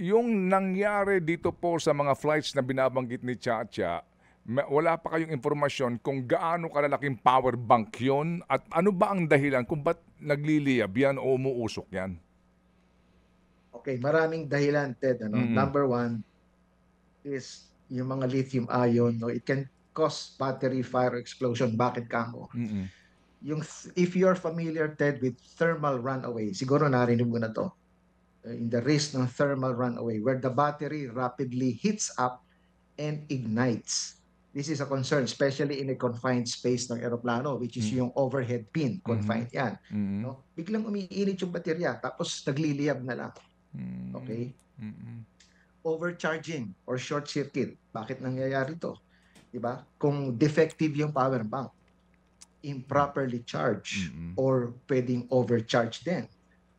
Yung nangyari dito po sa mga flights na binabanggit ni Chacha, wala pa kayong impormasyon kung gaano kalalaking power bank yun at ano ba ang dahilan kung ba't nagliliyab yan o umuusok yan? Okay, maraming dahilan, Ted. Ano? Mm, Number one is yung mga lithium ion. No? It can cause battery fire explosion. Bakit ka mo? mm, If you're familiar, Ted, with thermal runaway, siguro narinig mo na to. In the risk ng thermal runaway, where the battery rapidly heats up and ignites. This is a concern, especially in a confined space ng eroplano, which is mm, yung overhead pin, mhm, confined yan. mm, No? Biglang umiinit yung baterya, tapos nagliliyab na lang. mm, Okay? mm, Overcharging or short circuit. Bakit nangyayari to? 'Di ba? Kung defective yung power bank, improperly charged mm, or pwedeng overcharge din.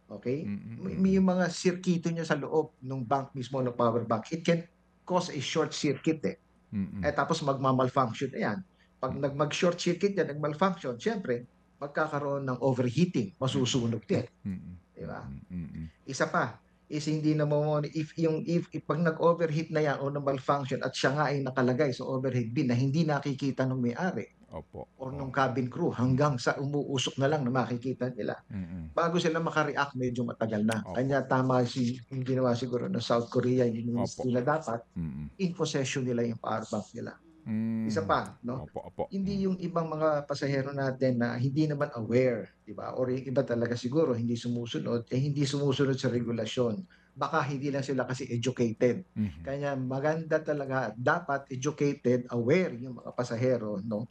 Okay? mm, May mm, yung mga sirkito niya sa loob ng bank mismo ng power bank. It can cause a short circuit eh. mm, Tapos magma-malfunction na yan. Pag mag-short circuit yan, nag-malfunction, syempre, magkakaroon ng overheating, masusunog din. mm, Di ba? mm, Isa pa is hindi na mo if pag nag-overheat na yan o na malfunction at siya nga ay nakalagay sa overhead bin na hindi nakikita ng may-ari opo, or nung opo, cabin crew mm, hanggang sa umuusok na lang na makikita nila. mm, Bago sila maka-react, medyo matagal na. opo, Kanya tama yung ginawa siguro ng South Korea, yung opo, nila dapat, mm, in possession nila yung power bank nila. Isa hmm, pa, no? opo, opo, Hindi yung ibang mga pasahero natin na hindi naman aware, di ba? Or yung iba talaga siguro hindi sumusunod, hindi sumusunod sa regulasyon. Baka hindi lang sila kasi educated. mhm, Kaya maganda talaga, dapat educated, aware yung mga pasahero, no?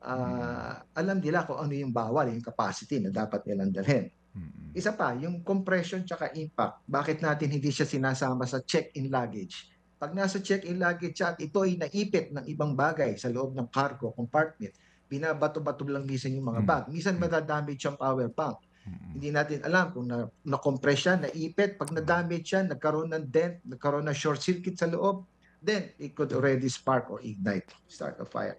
mm, Alam nila kung ano yung bawal, yung capacity na dapat nilang dalhin. mm, Isa pa, yung compression tsaka impact. Bakit natin hindi siya sinasama sa check-in luggage? Pag nasa check-in luggage siya at ito ay naipit ng ibang bagay sa loob ng cargo compartment, binabato-bato lang minsan yung mga hmm, bag. Minsan hmm, madadamage yung power bank. mm, Hindi natin alam kung na-compress siya, naipit. Pag na-damage siya, nagkaroon ng dent, nagkaroon ng short circuit sa loob, then it could already spark or ignite, start a fire.